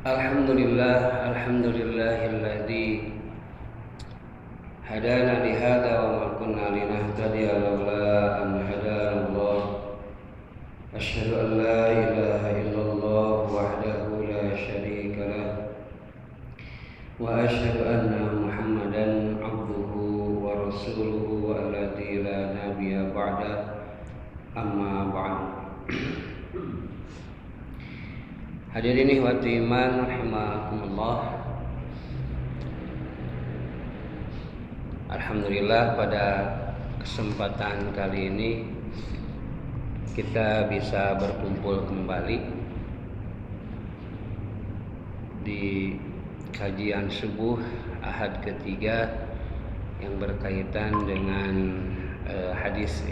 Alhamdulillahilladzi hadana li hadza wa ma kunna linahtadiya laula an hadana Allah. Asyhadu an la ilaha illallah wahdahu la syarika lah wa asyhadu anna Muhammadan abduhu wa rasuluhu alladzi la nabiyya ba'da, amma ba'd. Hadirin ihwati iman rahimakumullah. Alhamdulillah, pada kesempatan kali ini kita bisa berkumpul kembali di kajian subuh Ahad ketiga yang berkaitan dengan hadis.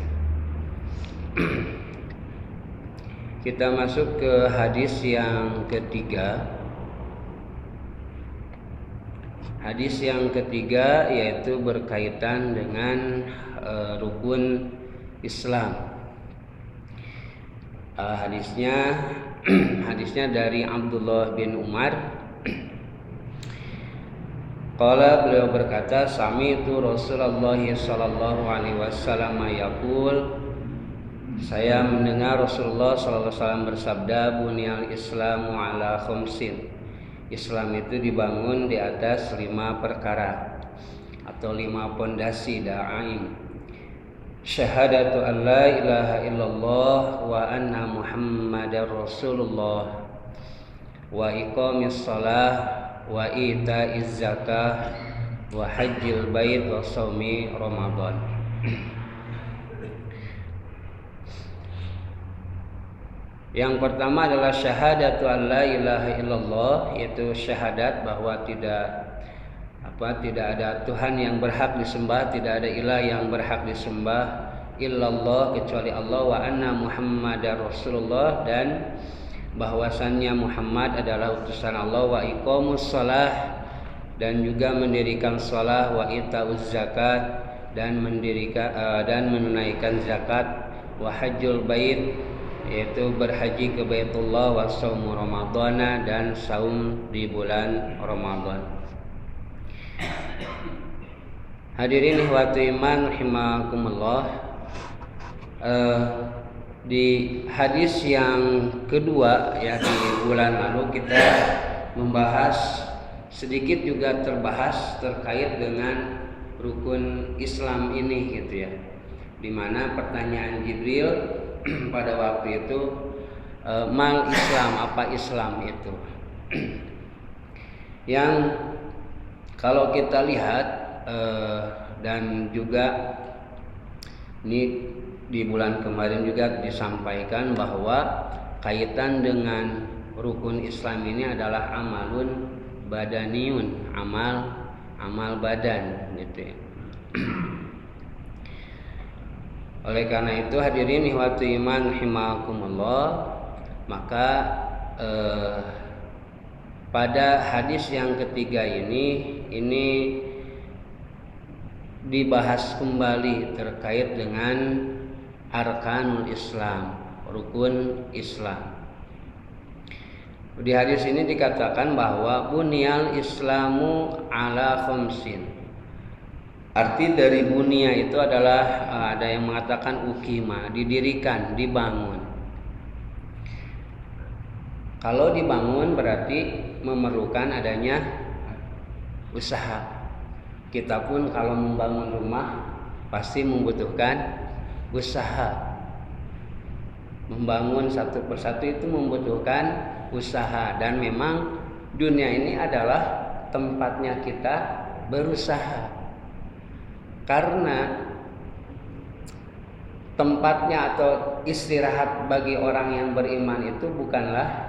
Kita masuk ke hadis yang ketiga. Hadis yang ketiga yaitu berkaitan dengan rukun Islam. Hadisnya dari Abdullah bin Umar. Qala, beliau berkata, sami'tu Rasulullah sallallahu alaihi wasallam yaqul, saya mendengar Rasulullah sallallahu alaihi wasallam bersabda, bunyal Islamu ala khamsin. Islam itu dibangun di atas 5 perkara atau 5 pondasi da'aim. Syahadatu an la ilaha illallah wa anna Muhammadar Rasulullah wa iqamis shalah wa ita'iz zakah wa hajjil bait wa shaumi Ramadan. Yang pertama adalah syahadatu an la ilaha illallah, yaitu syahadat bahwa tidak ada Tuhan yang berhak disembah, tidak ada ilah yang berhak disembah illallah kecuali Allah, wa anna Muhammadar Rasulullah, dan bahwasannya Muhammad adalah utusan Allah, wa iqamus shalah, dan juga mendirikan shalah, wa itauz zakat, dan menunaikan zakat, wa hajjul bait, yaitu berhaji ke Baitullah, wa shaumu Ramadana, dan saum di bulan Ramadan. Hadirin ihwati iman rahimakumullah. Di hadis yang kedua ya, di bulan lalu kita membahas sedikit juga terbahas terkait dengan rukun Islam ini gitu ya. Di mana pertanyaan Jibril pada waktu itu, mal Islam, apa Islam itu? Yang kalau kita lihat dan juga ini di bulan kemarin juga disampaikan bahwa kaitan dengan rukun Islam ini adalah amalun badaniun, amal badan gitu ya. Oleh karena itu hadirin ihwati iman rahimakumullah, maka pada hadis yang ketiga ini dibahas kembali terkait dengan arkanul Islam, rukun Islam. Di hadis ini dikatakan bahwa bunyal Islamu ala khamsin. Arti dari bunia itu adalah ada yang mengatakan ukima, didirikan, dibangun. Kalau dibangun berarti memerlukan adanya usaha. Kita pun kalau membangun rumah pasti membutuhkan usaha. Membangun satu persatu itu membutuhkan usaha, dan memang dunia ini adalah tempatnya kita berusaha. Karena tempatnya atau istirahat bagi orang yang beriman itu bukanlah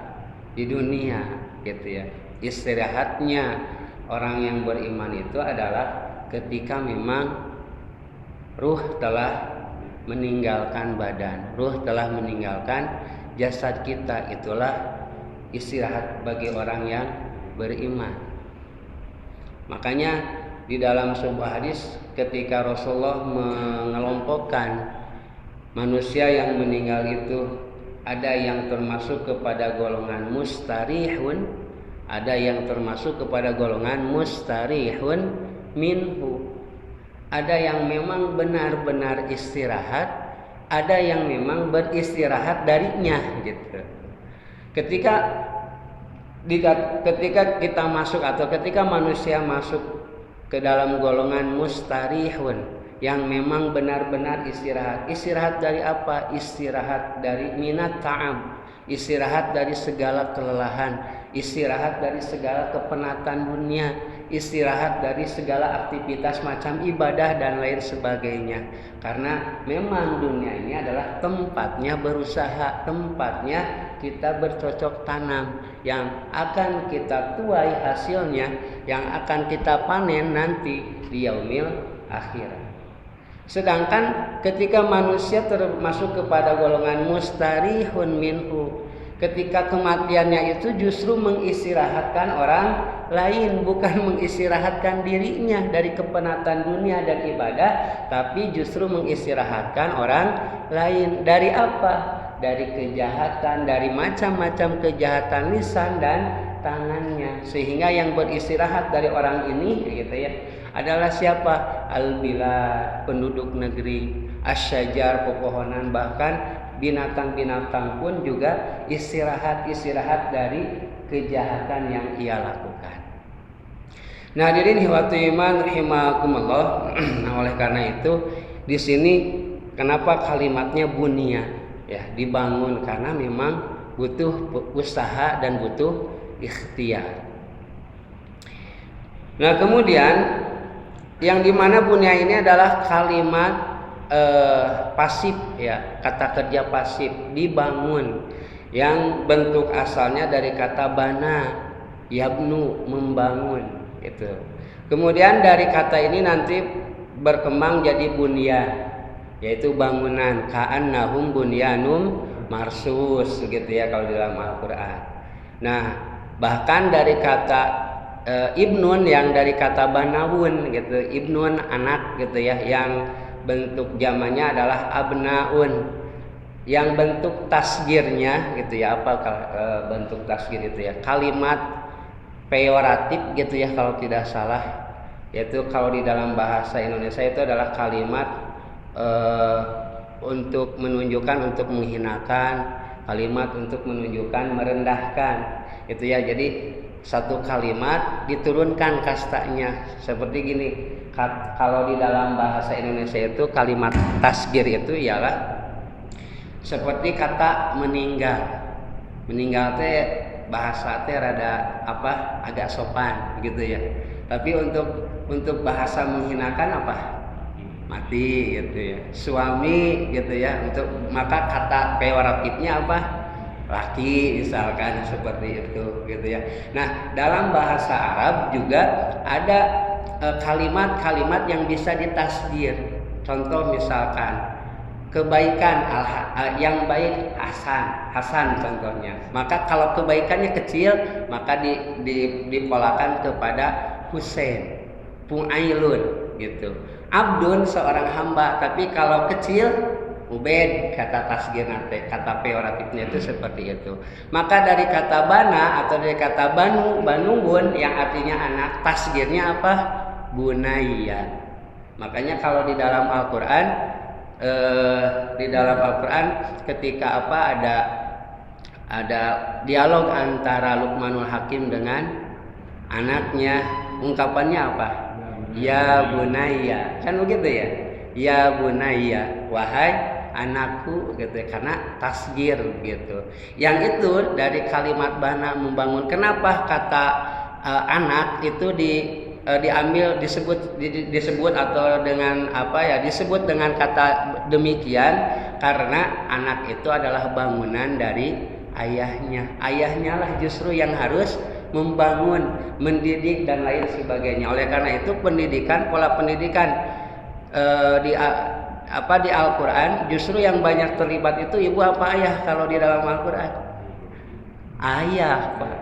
di dunia gitu ya. Istirahatnya orang yang beriman itu adalah ketika memang ruh telah meninggalkan badan, ruh telah meninggalkan jasad kita. Itulah istirahat bagi orang yang beriman. Makanya di dalam sebuah hadis ketika Rasulullah mengelompokkan manusia yang meninggal itu, ada yang termasuk kepada golongan mustarihun, ada yang termasuk kepada golongan mustarihun minhu. Ada yang memang benar-benar istirahat, ada yang memang beristirahat darinya gitu. Ketika kita masuk atau ketika manusia masuk ke dalam golongan mustarihun yang memang benar-benar istirahat. Istirahat dari apa? Istirahat dari minat ta'am, istirahat dari segala kelelahan, istirahat dari segala kepenatan dunia, istirahat dari segala aktivitas macam ibadah dan lain sebagainya. Karena memang dunia ini adalah tempatnya berusaha, tempatnya kita bercocok tanam, yang akan kita tuai hasilnya, yang akan kita panen nanti di yaumil akhirat. Sedangkan ketika manusia termasuk kepada golongan mustarihun minhu, ketika kematiannya itu justru mengistirahatkan orang lain, bukan mengistirahatkan dirinya dari kepenatan dunia dan ibadah, tapi justru mengistirahatkan orang lain. Dari apa? Dari kejahatan, dari macam-macam kejahatan lisan dan tangannya. Sehingga yang beristirahat dari orang ini gitu ya adalah siapa? Al-bilad, penduduk negeri, asyajar, pepohonan, bahkan binatang-binatang pun juga istirahat dari kejahatan yang ia lakukan. Nah, hadirin hifdzi iman rahimakumullah. Nah, oleh karena itu di sini kenapa kalimatnya bunya? Ya, dibangun karena memang butuh usaha dan butuh ikhtiar. Nah, kemudian yang dimana bunya ini adalah kalimat pasif ya, kata kerja pasif, dibangun, yang bentuk asalnya dari kata bana, yabnu, membangun gitu. Kemudian dari kata ini nanti berkembang jadi bunyan, yaitu bangunan, ka'annahum bunyanum marsus gitu ya kalau di dalam Al-Qur'an. Nah, bahkan dari kata ibnun yang dari kata banawun gitu, ibnun anak gitu ya, yang bentuk jamannya adalah abnaun, yang bentuk tasgirnya gitu ya, apa bentuk tasgir itu ya, kalimat peyoratif gitu ya kalau tidak salah, yaitu kalau di dalam bahasa Indonesia itu adalah kalimat untuk menunjukkan, untuk menghinakan, kalimat untuk menunjukkan merendahkan itu ya. Jadi satu kalimat diturunkan kastanya seperti gini. Kalau di dalam bahasa Indonesia itu kalimat tasgir itu ialah seperti kata meninggal. Meninggal teh bahasa teh rada apa, agak sopan gitu ya. Tapi untuk bahasa menghinakan apa? Mati gitu ya. Suami gitu ya. Maka kata peyoratifnya apa? Laki misalkan, seperti itu gitu ya. Nah, dalam bahasa Arab juga ada kalimat-kalimat yang bisa ditasgir. Contoh misalkan kebaikan, yang baik Hasan contohnya. Maka kalau kebaikannya kecil maka dipolakan kepada Husain, Pu'ailun gitu. Abdun seorang hamba, tapi kalau kecil Ubed, kata tasgir nanti, kata peyoratifnya itu seperti itu. Maka dari kata bana atau dari kata banubun yang artinya anak, tasgirnya apa? Bunaya. Makanya kalau di dalam Al-Qur'an ketika apa ada dialog antara Luqmanul Hakim dengan anaknya, ungkapannya apa? Ya bunaya, kan begitu ya? Ya bunaya, wahai anakku gitu, karena tasgir gitu. Yang itu dari kalimat bana, membangun. Kenapa kata anak itu diambil disebut atau dengan apa ya, disebut dengan kata demikian? Karena anak itu adalah bangunan dari ayahnya. Ayahnya lah justru yang harus membangun, mendidik dan lain sebagainya. Oleh karena itu pola pendidikan di Al-Qur'an justru yang banyak terlibat itu ibu apa ayah kalau di dalam Al-Qur'an? Ayah, Pak.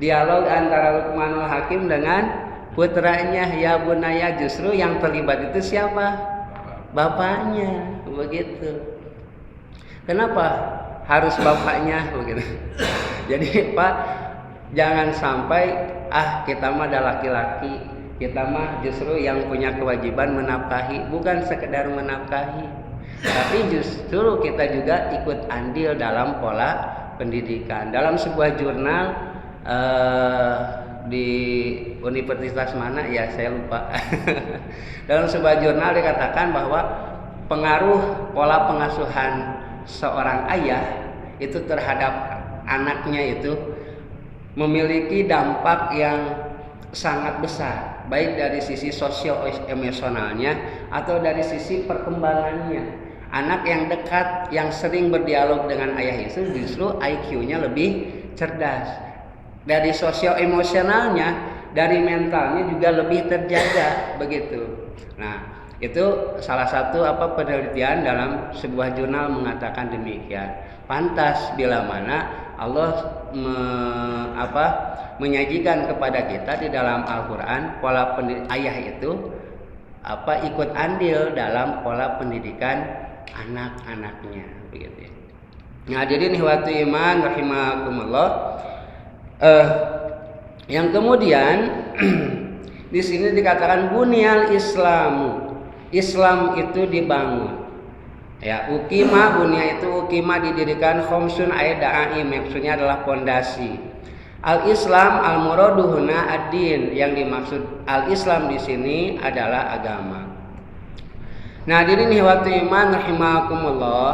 Dialog antara Luqmanul Hakim dengan putranya, ya bunaya, justru yang terlibat itu siapa? Bapaknya, begitu. Kenapa harus bapaknya begitu? Jadi Pak, Jangan sampai kita mah ada laki-laki, kita mah justru yang punya kewajiban menafkahi, bukan sekedar menafkahi, tapi justru kita juga ikut andil dalam pola pendidikan. Dalam sebuah jurnal di universitas mana ya saya lupa. Dalam sebuah jurnal dikatakan bahwa pengaruh pola pengasuhan seorang ayah itu terhadap anaknya itu memiliki dampak yang sangat besar, baik dari sisi sosio-emosionalnya atau dari sisi perkembangannya. Anak yang dekat, yang sering berdialog dengan ayah itu justru IQ-nya lebih cerdas. Dari sosio-emosionalnya, dari mentalnya juga lebih terjaga begitu. Nah, itu salah satu penelitian dalam sebuah jurnal mengatakan demikian. Pantas bila mana Allah menyajikan kepada kita di dalam Al-Qur'an pola ayah itu ikut andil dalam pola pendidikan anak-anaknya begitu. Nah, jadi ikhwati iman rahimakumullah, yang kemudian di sini dikatakan bunyal Islamu, Islam itu dibangun. Ya, ukima, bunya itu ukima didirikan, khomsun aidai maksudnya adalah pondasi. Al-Islam al-muradu huna ad-din, yang dimaksud al-Islam di sini adalah agama. Nah, diri ikhwati iman rahimakumullah.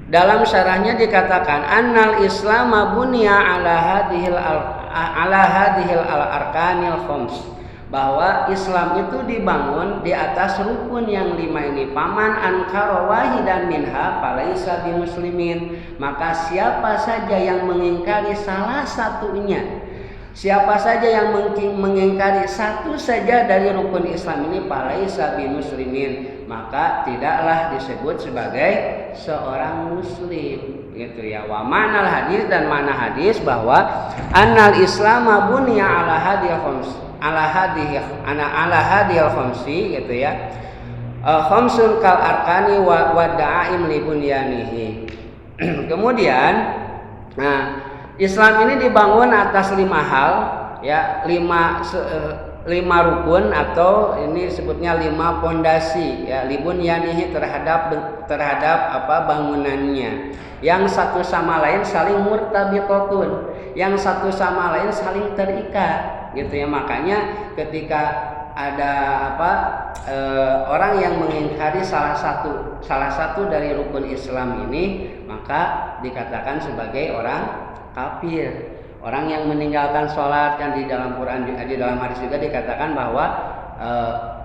Dalam syarahnya dikatakan annal islama bunya ala hadhil al-arkanil khams, bahwa Islam itu dibangun di atas rukun yang 5 ini. Paman ankara wahidan minha falaisa bimuslimin, maka siapa saja yang mengingkari salah satunya, siapa saja yang mengingkari satu saja dari rukun Islam ini, falaisa bimuslimin, maka tidaklah disebut sebagai seorang muslim gitu ya. Wa manal hadis, dan mana hadis bahwa annal islama bunya ala hadhil khams, ala hadhil khamsi gitu ya. Khamsun kal arkani wa da'aim li bunyanihi. Kemudian Islam ini dibangun atas 5 hal ya, 5 rukun, atau ini sebutnya 5 pondasi ya, libun yanihi terhadap bangunannya, yang satu sama lain saling murtabitotun, yang satu sama lain saling terikat gitu ya. Makanya ketika ada orang yang mengingkari salah satu dari rukun Islam ini, maka dikatakan sebagai orang kafir. Orang yang meninggalkan sholat, kan di dalam Quran, di dalam hadis juga dikatakan bahwa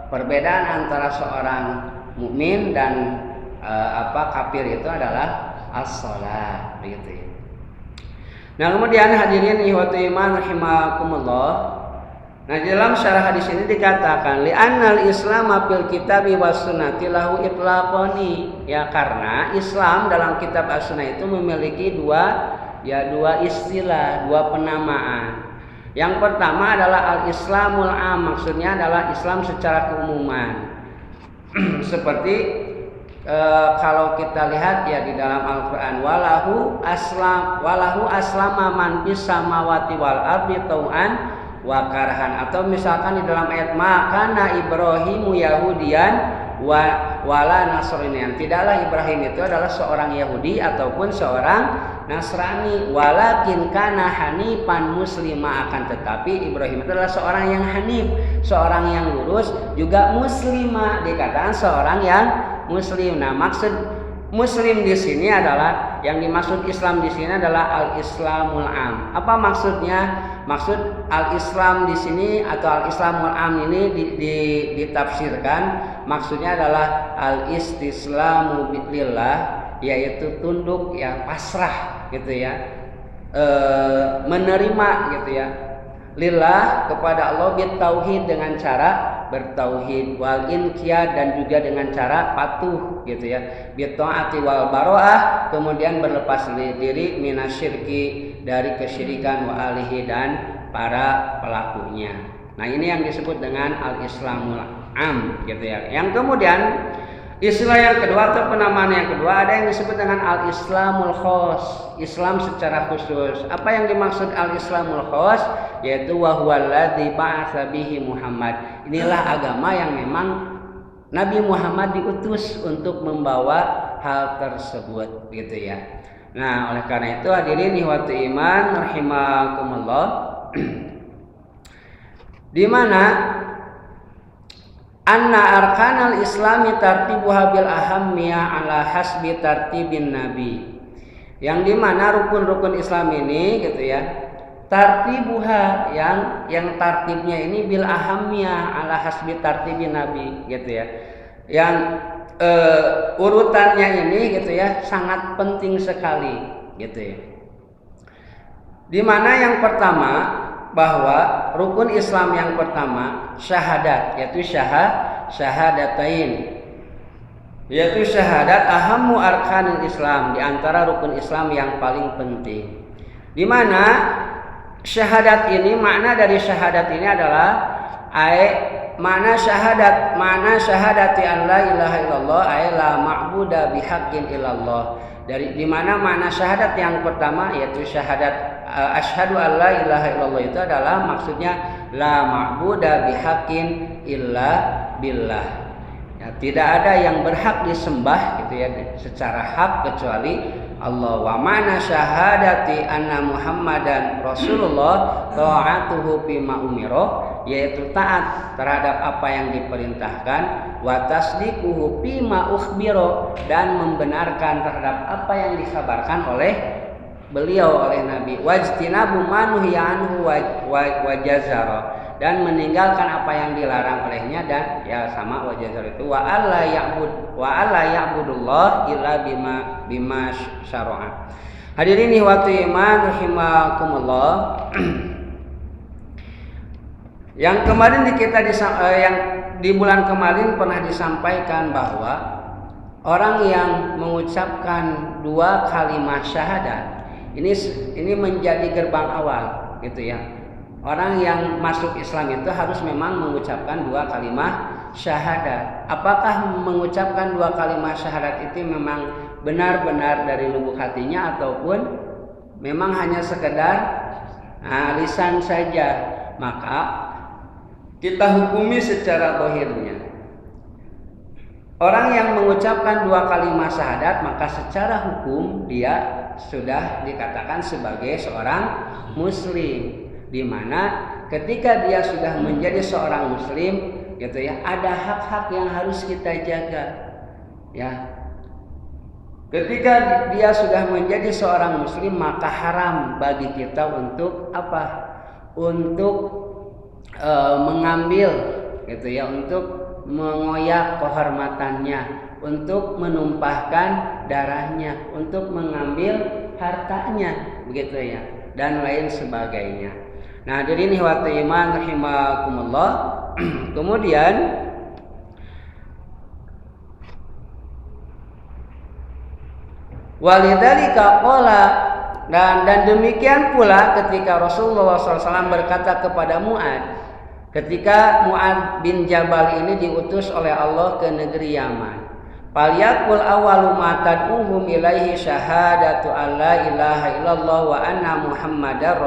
perbedaan antara seorang mukmin dan kafir itu adalah as-sholat begitu ya. Nah, kemudian hadirin ikhwati iman rahimakumullah. Nah, di dalam syarah hadis ini dikatakan li'annal islama fil kitabi was sunnati lahu itlaqani, ya, karena Islam dalam kitab as-sunnah itu memiliki dua istilah, 2 penamaan. Yang pertama adalah al-islamul am, maksudnya adalah Islam secara keumuman. Seperti kalau kita lihat ya di dalam Al-Qur'an, walahu aslama man bis samawati wal ardi tau'an wa karhan, atau misalkan di dalam ayat makana Ibrahimu yahudian wala nasranian, tidaklah Ibrahim itu adalah seorang Yahudi ataupun seorang Nasrani, walakin kana hanifan muslima, akan tetapi Ibrahim itu adalah seorang yang hanif, seorang yang lurus, juga muslima, dikatakan seorang yang muslim. Nah, maksud muslim di sini adalah, yang dimaksud Islam di sini adalah al-islamul am. Apa maksudnya? Maksud al-Islam di sini atau al-Islamul am ini ditafsirkan, maksudnya adalah al-istislamu lillah, yaitu tunduk, ya, pasrah gitu ya, menerima gitu ya, lillah, kepada Allah, bitauhid, dengan cara bertauhid, wal inqiyad, dan juga dengan cara patuh gitu ya, bitaati wal baroah, kemudian berlepas diri minasyirki, dari kesyirikan, wa alihi, dan para pelakunya. Nah, ini yang disebut dengan al-islamul am gitu ya. Yang kemudian Istilah yang kedua atau penamaan yang kedua ada yang disebut dengan al-Islamul Khos, Islam secara khusus. Apa yang dimaksud al-Islamul Khos? Yaitu wa huwallazi ba'atsa bihi Muhammad. Inilah agama yang memang Nabi Muhammad diutus untuk membawa hal tersebut, gitu ya. Nah, oleh karena itu hadirin ihwatu iman rahimakumullah, di mana anna arkanal islami tartibuha bil ahammiyah ala hasbi tartibin nabi. Yang dimana rukun-rukun Islam ini gitu ya, tartibuha yang tartibnya ini bil ahammiyah ala hasbi tartibin nabi gitu ya. Yang urutannya ini gitu ya sangat penting sekali gitu ya. Dimana yang pertama bahwa rukun Islam yang pertama syahadat, yaitu syahadatain, yaitu syahadat ahammu arkanil Islam, di antara rukun Islam yang paling penting. Di mana syahadat ini, makna dari syahadat ini adalah mana syahadati an la ilaha illallah la ma'buda bihaqqin illallah. Dari di mana makna syahadat yang pertama yaitu syahadat asyhadu an la ilaha illallah itu adalah maksudnya la ma'buda bihaqqin illa billah. Ya, tidak ada yang berhak disembah gitu ya secara hak kecuali Allah. Wa mana syahadati anna Muhammadan Rasulullah ta'atuhu bima umira, yaitu taat terhadap apa yang diperintahkan, wa tasdiquhu bima ukhbira, dan membenarkan terhadap apa yang dikabarkan oleh beliau, oleh Nabi, wajtinabu manuhiya anhu wa jazara, dan meninggalkan apa yang dilarang olehnya, dan ya sama wajazar itu wa alla ya'budullah illa bima syara'a. Hadirin ihwati iman rahimakumullah. Yang kemarin yang di bulan kemarin pernah disampaikan bahwa orang yang mengucapkan 2 kalimat syahadat ini menjadi gerbang awal gitu ya. Orang yang masuk Islam itu harus memang mengucapkan 2 kalimat syahadat. Apakah mengucapkan 2 kalimat syahadat itu memang benar-benar dari lubuk hatinya ataupun memang hanya sekedar lisan saja? Maka kita hukumi secara zahirnya. Orang yang mengucapkan 2 kalimat syahadat maka secara hukum dia sudah dikatakan sebagai seorang muslim, di mana ketika dia sudah menjadi seorang muslim gitu ya, ada hak-hak yang harus kita jaga ya. Ketika dia sudah menjadi seorang muslim maka haram bagi kita untuk apa? Untuk mengambil gitu ya, untuk mengoyak kehormatannya, untuk menumpahkan darahnya, untuk mengambil hartanya begitu ya, dan lain sebagainya. Nah, hadirin ihwati iman rahimakumullah. Kemudian walidzalika qala, dan demikian pula ketika Rasulullah SAW berkata kepada Mu'ad, ketika Mu'ad bin Jabal ini diutus oleh Allah ke negeri Yaman, falyakul awwalu ma tad'uhum ilaihi syahadatu alla ilaha illallah wa anna muhammadar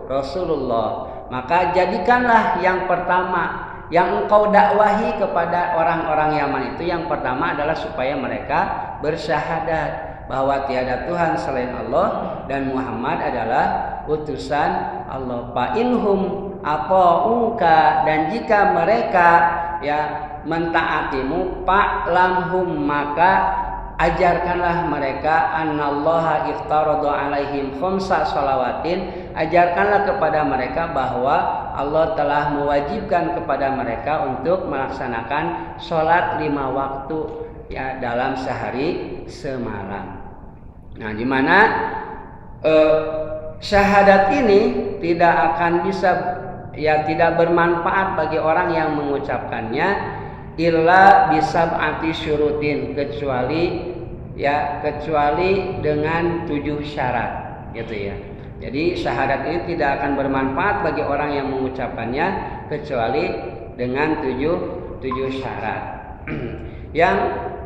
rasulullah. Maka jadikanlah yang pertama yang engkau dakwahi kepada orang-orang Yaman itu, yang pertama adalah supaya mereka bersyahadat bahwa tiada Tuhan selain Allah dan Muhammad adalah utusan Allah. Fa inhum ata'uka, dan jika mereka ya mentaatimu, fa'lamhum, maka ajarkanlah mereka, annallaha iftarada alaihim khamsa shalawatin, ajarkanlah kepada mereka bahwa Allah telah mewajibkan kepada mereka untuk melaksanakan sholat 5 waktu ya dalam sehari semalam. Nah, di mana syahadat ini tidak akan bisa ya tidak bermanfaat bagi orang yang mengucapkannya illa bisab'ati syurutin, kecuali dengan 7 syarat gitu ya. Jadi syahadat ini tidak akan bermanfaat bagi orang yang mengucapkannya kecuali dengan 7 syarat. Yang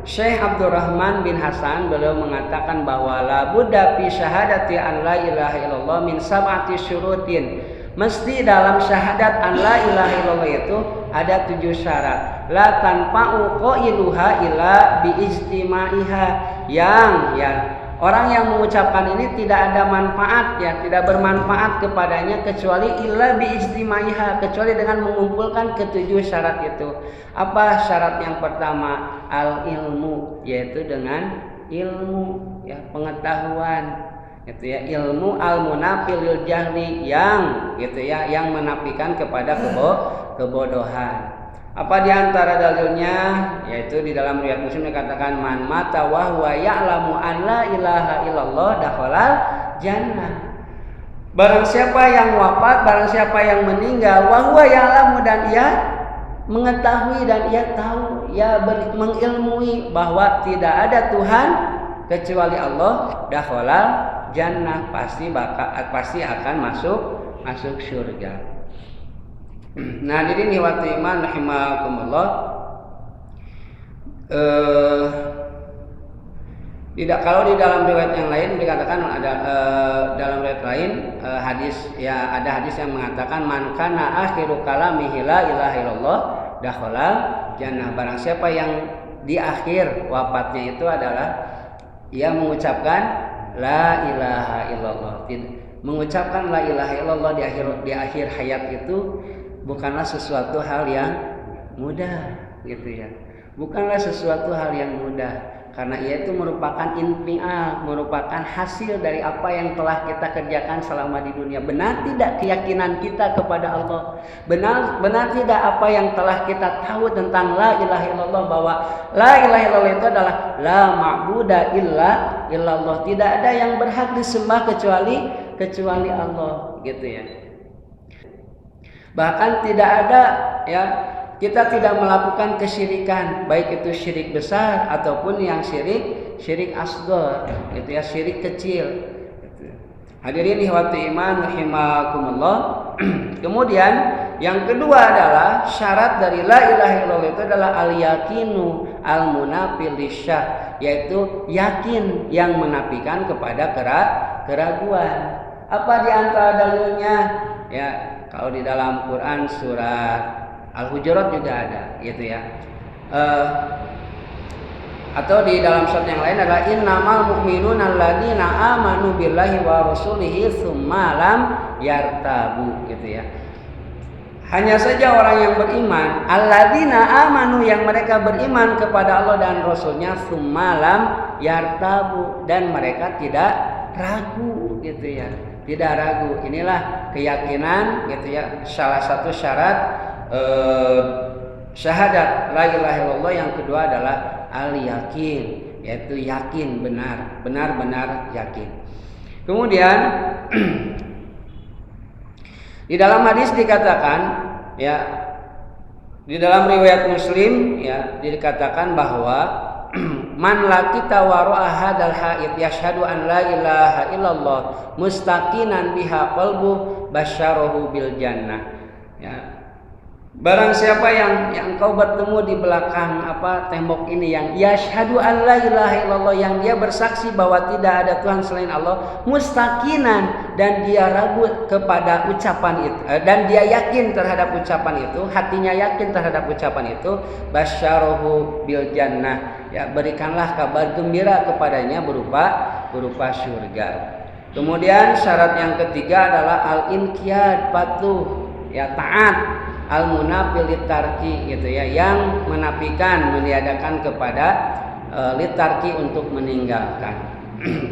Syekh Abdurrahman bin Hasan beliau mengatakan bahwa la budda fi syahadati an la ilaha illallah min sab'ati syurutin. Mesti dalam syahadat an la ilaha illallah itu ada 7 syarat. La tanfa'u qailuha illa bi ijtima'iha, yang orang yang mengucapkan ini tidak ada manfaat, tidak bermanfaat kepadanya kecuali illa bi ijtima'iha, kecuali dengan mengumpulkan ke-7 syarat itu. Apa syarat yang pertama? Al ilmu, yaitu dengan ilmu, pengetahuan. Ilmu al-munafil jahli, yang yang menafikan kepada kebodohan. Apa di antara dalilnya? Yaitu di dalam riwayat Muslim dikatakan man mata wa huwa ya'lamu an la ilaha illallah dakhalal jannah. Barang siapa yang wafat, barang siapa yang meninggal wa huwa ya'lamu, dan ia mengetahui dan ia tahu, ia mengilmui bahwa tidak ada Tuhan kecuali Allah, dakhalal jannah, pasti akan masuk surga. Nah, jadi niwati iman rahimakumullah, kalau di dalam riwayat yang lain dikatakan ada dalam riwayat lain ada hadis yang mengatakan man kana akhiru kalamihi la ilaha illallah dakhalal jannah. Barang siapa yang di akhir wafatnya itu adalah ia mengucapkan la ilaha illallah. Mengucapkan la ilaha illallah di akhir hayat itu bukanlah sesuatu hal yang mudah, bukanlah sesuatu hal yang mudah, karena ia itu merupakan infial, merupakan hasil dari apa yang telah kita kerjakan selama di dunia. Benar tidak keyakinan kita kepada Allah? Benar tidak apa yang telah kita tahu tentang la ilaha illallah, bahwa la ilaha illallah itu adalah la ma'buda illallah, tidak ada yang berhak disembah kecuali Allah, Bahkan tidak ada, kita tidak melakukan kesyirikan, baik itu syirik besar ataupun yang syirik asghar, syirik kecil. Hadirin ihwati iman rahimakumullah. Kemudian yang kedua adalah syarat dari la ilaha illallah itu adalah al-yaqinu al-munafil lisyah, yaitu yakin yang menafikan kepada keraguan. Apa di antara dalilnya? Kalau di dalam Quran surat Al-Hujurat juga ada, atau di dalam surat yang lain adalah innamal mu'minuna alladzina amanu billahi wa rasulihi tsumma lam yartabu, Hanya saja orang yang beriman, alladzina amanu, yang mereka beriman kepada Allah dan Rasulnya, tsumma lam yartabu, dan mereka tidak ragu, tidak ragu. Inilah keyakinan, salah satu syarat syahadat la ilaha illallah. Yang kedua adalah al-yakin, yaitu yakin benar-benar yakin. Kemudian di dalam hadis dikatakan, di dalam riwayat Muslim, dikatakan bahwa man laqita wara'a hadal haid yashhadu an la ilaha illallah mustaqinan biha qalbu basyarahu bil jannah. Barang siapa yang kau bertemu di belakang tembok ini, yang yashhadu an la ilaha illallah, yang dia bersaksi bahwa tidak ada Tuhan selain Allah, mustaqinan, dan dia ragu kepada ucapan itu, dan dia yakin terhadap ucapan itu, hatinya yakin terhadap ucapan itu, basyarahu bil jannah, berikanlah kabar gembira kepadanya berupa surga. Kemudian syarat yang ketiga adalah al-inqiyad, patuh, taat, al-munafil litarki, yang menafikan, meniadakan kepada litarki, untuk meninggalkan.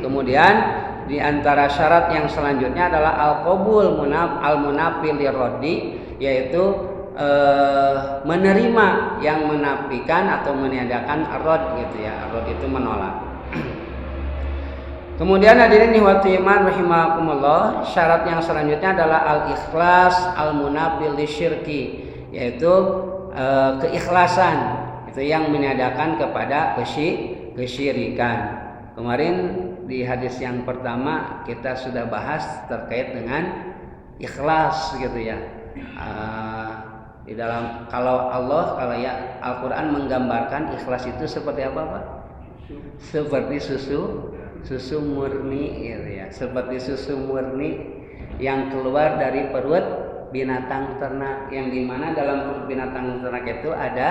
Kemudian di antara syarat yang selanjutnya adalah al-qabul al-munafil lirraddi, yaitu menerima yang menafikan atau meniadakan ar-radd, ar-radd itu menolak. Kemudian hadirin ihwati iman rahimakumullah, syarat yang selanjutnya adalah al-ikhlas al-munafil lisyirki, yaitu keikhlasan, yang meniadakan kepada kesyirikan. Kemarin di hadis yang pertama kita sudah bahas terkait dengan ikhlas, Di dalam kalau ya Al-Qur'an menggambarkan ikhlas itu seperti apa, Pak? Seperti susu murni gitu ya. Seperti susu murni yang keluar dari perut binatang ternak, yang dimana dalam perut binatang ternak itu ada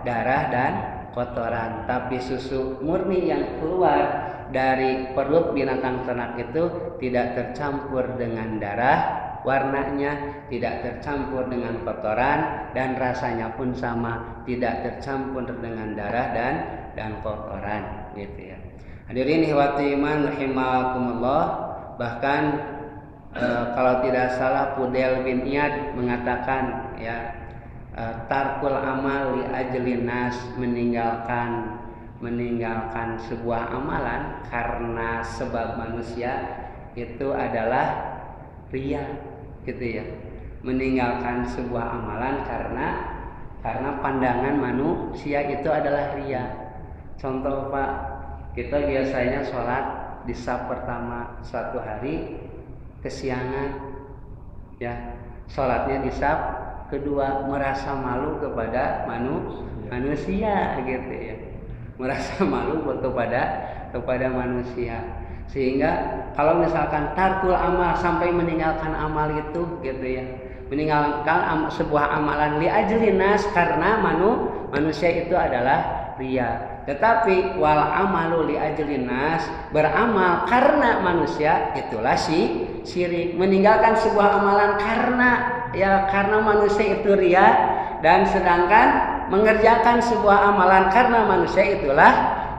darah dan kotoran, tapi susu murni yang keluar dari perut binatang ternak itu tidak tercampur dengan darah, warnanya tidak tercampur dengan kotoran, dan rasanya pun sama, tidak tercampur dengan darah dan kotoran gitu ya. Hadirin ihwati iman rahimakumullah, bahkan kalau tidak salah Fudel bin Iyad mengatakan ya, tarkul amal li ajlin nas, meninggalkan sebuah amalan karena sebab manusia itu adalah riya gitu ya. Meninggalkan sebuah amalan karena pandangan manusia itu adalah riya. Contoh Pak, kita biasanya sholat di saf pertama suatu hari kesiangan ya, sholatnya di saf kedua, merasa malu kepada manusia gitu ya, merasa malu kepada manusia, sehingga kalau misalkan tarkul amal sampai meninggalkan amal itu gitu ya, meninggalkan sebuah amalan li ajlin nas karena manusia itu adalah riya. Tetapi wal amalu li ajlin nas, beramal karena manusia, itulah syirik. Meninggalkan sebuah amalan karena manusia itu riya, dan sedangkan mengerjakan sebuah amalan karena manusia itulah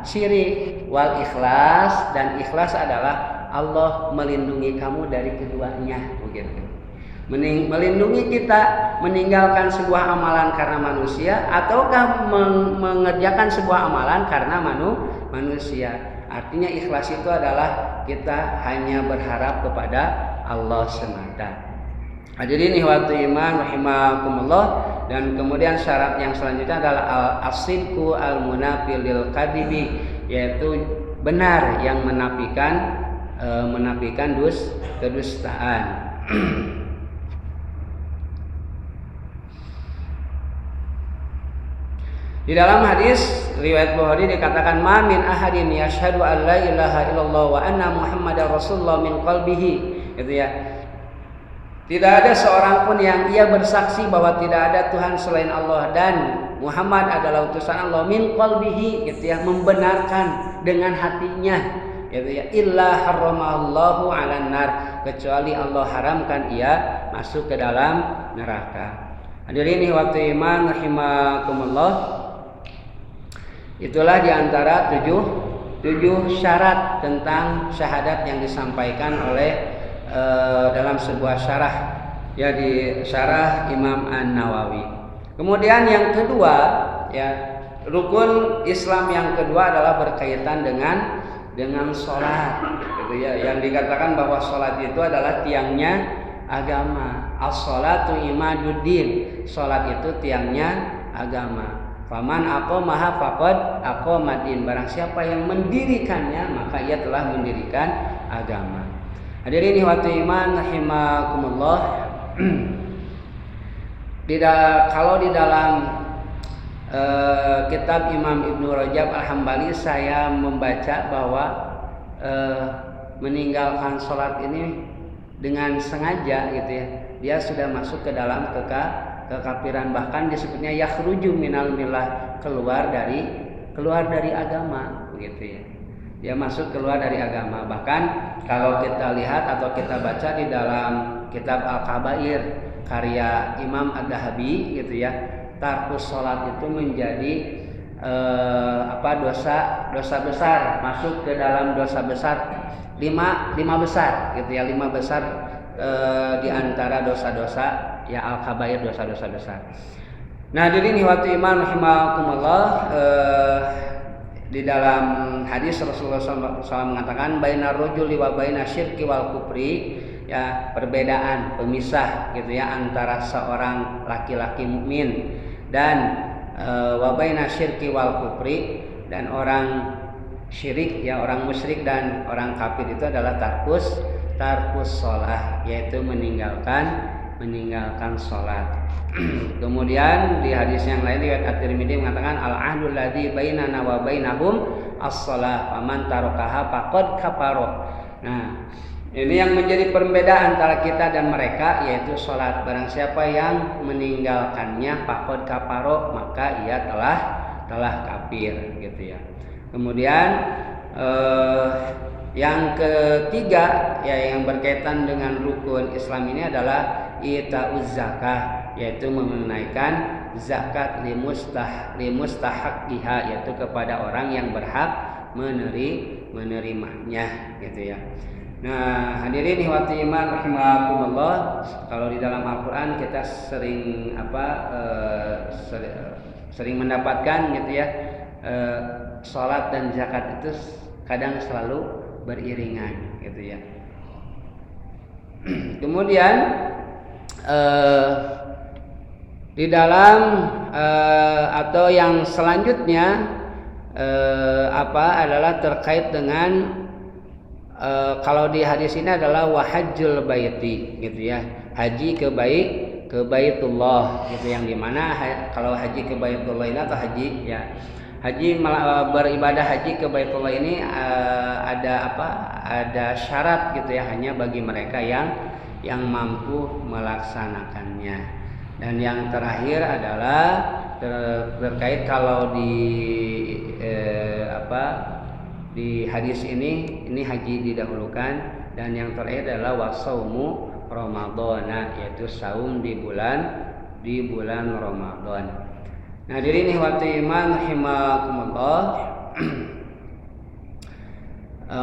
syirik. Wal ikhlas, dan ikhlas adalah Allah melindungi kamu dari keduanya begitu. Melindungi kita meninggalkan sebuah amalan karena manusia, ataukah mengerjakan sebuah amalan karena manusia. Artinya ikhlas itu adalah kita hanya berharap kepada Allah semata. Hadirin ihwati iman rahimakumullah, dan kemudian syarat yang selanjutnya adalah al-asidku al-munafi lil kadibi, yaitu benar yang menafikan kedustaan. Di dalam hadis riwayat Bukhari dikatakan, ma min ahadin yashhadu an la ilaha illallah wa anna muhammadar rasulullah min qalbihi, gitu ya. Tidak ada seorang pun yang ia bersaksi bahwa tidak ada Tuhan selain Allah dan Muhammad adalah utusan Allah, min qalbihi, gitu ya, membenarkan dengan hatinya, gitu ya, illa harramallahu 'alan nar, kecuali Allah haramkan ia masuk ke dalam neraka. Hadirin ihwati iman rahimakumullah, itulah diantara tujuh syarat tentang syahadat yang disampaikan oleh dalam sebuah syarah, ya, di syarah Imam An-Nawawi. Kemudian yang kedua, ya, rukun Islam yang kedua adalah berkaitan dengan sholat, gitu ya, yang dikatakan bahwa sholat itu adalah tiangnya agama. As-sholatu imaduddin, sholat itu tiangnya agama. Faman aqamaha faqad aqamadin, barang siapa yang mendirikannya maka ia telah mendirikan agama. Hadirin ihwati iman rahimakumullah, kalau di dalam kitab Imam Ibnu Rajab Al-Hambali saya membaca bahwa meninggalkan sholat ini dengan sengaja, gitu ya, dia sudah masuk ke dalam kekafiran, bahkan disebutnya yakhruju minal millah, keluar dari agama, begitu ya. Dia masuk keluar dari agama. Bahkan kalau kita lihat atau kita baca di dalam kitab Al-Kabair karya Imam Ad-Dahabi, gitu ya, tarkus sholat itu menjadi dosa besar, masuk ke dalam dosa besar, lima besar, gitu ya, 5 besar di antara dosa-dosa, ya, Al-Kabair, dosa-dosa besar. Nah, hadirin ihwati iman rahimakumullah, di dalam hadis Rasulullah SAW mengatakan bainar rajuli wa bainas syirki wal kufri, ya, perbedaan, pemisah, gitu ya, antara seorang laki-laki mukmin dan wa bainas syirki wal kufri, dan orang syirik, ya, orang musyrik dan orang kafir, itu adalah tarkus sholah, yaitu meninggalkan meninggalkan sholat. Kemudian di hadis yang lain riwayat At-Tirmidzi mengatakan al-ahdul ladzi bainana wa bainahum as-shalah faman tarakaha faqad kafara. Nah, ini yang menjadi perbedaan antara kita dan mereka yaitu sholat. Barang siapa yang meninggalkannya faqad kafara maka ia telah kafir gitu ya. Kemudian yang ketiga ya yang berkaitan dengan rukun Islam ini adalah ita'uz zakah, yaitu menunaikan zakat limustahaqqiha, yaitu kepada orang yang berhak menerimanya gitu ya. Nah, hadirin ihwati iman rahimakumullah, kalau di dalam Al-Qur'an kita sering sering mendapatkan gitu ya, salat dan zakat itu kadang selalu beriringan gitu ya. Kemudian di dalam atau yang selanjutnya adalah terkait dengan kalau di hadis ini adalah wahajjul baiti gitu ya, haji ke Baitullah gitu, yang dimana kalau haji ke Baitullah ini atau haji ya, haji beribadah haji ke Baitullah ini ada syarat gitu ya, hanya bagi mereka yang mampu melaksanakannya. Dan yang terakhir adalah terkait kalau di hadis ini haji didahulukan, dan yang terakhir adalah wasaumu Ramadhana, yaitu saum di bulan Ramadan. Nah, hadirin ihwati iman rahimakumullah,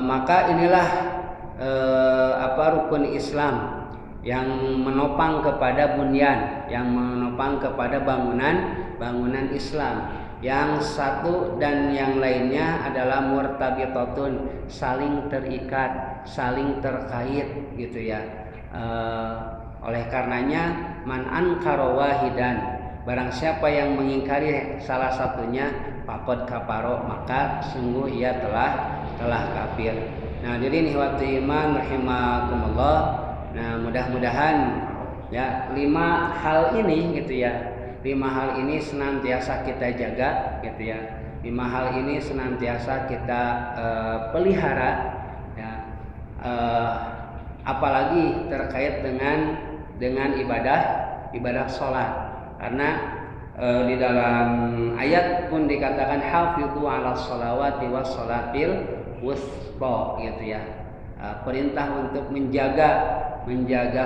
maka inilah rukun Islam yang menopang kepada bunyan, yang menopang kepada bangunan Islam. Yang satu dan yang lainnya adalah murtabitatun, saling terikat, saling terkait gitu ya. Oleh karenanya man ankara wahidan, barang siapa yang mengingkari salah satunya faqad kafara, maka sungguh ia telah kafir. Nah, jadi ihwati iman rahimakumullah. Nah, mudah-mudahan ya 5 hal ini gitu ya, 5 hal ini senantiasa kita jaga gitu ya. 5 hal ini senantiasa kita pelihara ya. Apalagi terkait dengan ibadah sholat, karena di dalam ayat pun dikatakan hafizu 'alas sholawati was sholatil wusta gitu ya. Perintah untuk menjaga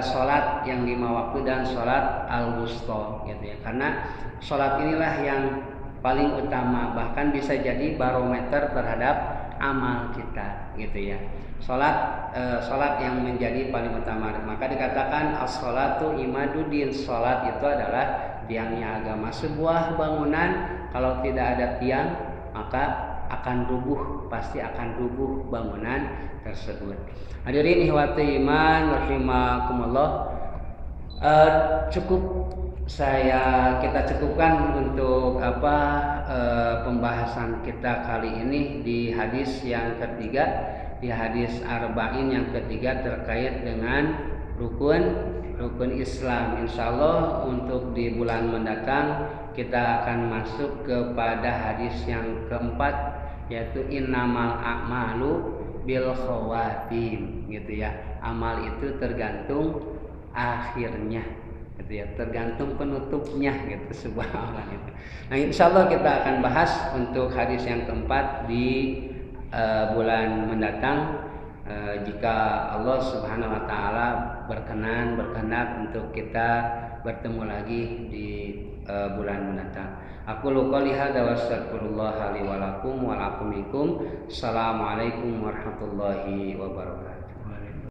sholat yang 5 waktu dan sholat al-wusta gitu ya, karena sholat inilah yang paling utama, bahkan bisa jadi barometer terhadap amal kita gitu ya. Sholat yang menjadi paling utama, maka dikatakan as-sholatu imaduddin, sholat itu adalah tiangnya agama. Sebuah bangunan kalau tidak ada tiang maka akan rubuh, pasti akan rubuh bangunan tersebut. Hadirin ihwati iman rahimakumullah, kita cukupkan untuk pembahasan kita kali ini di hadis yang ketiga, di hadis arba'in yang ketiga terkait dengan rukun Islam. Insyaallah untuk di bulan mendatang kita akan masuk kepada hadis yang keempat, yaitu innamal a'malu bil khawatim gitu ya. Amal itu tergantung akhirnya gitu ya, tergantung penutupnya gitu sebuah amal itu. Nah, insyaallah kita akan bahas untuk hadis yang keempat di bulan mendatang, jika Allah Subhanahu wa taala berkenan untuk kita bertemu lagi di bulan mendatang. Aku qouli hadza wa astaghfirullah li wa lakum wa lakum minkum. Assalamualaikum warahmatullahi wabarakatuh.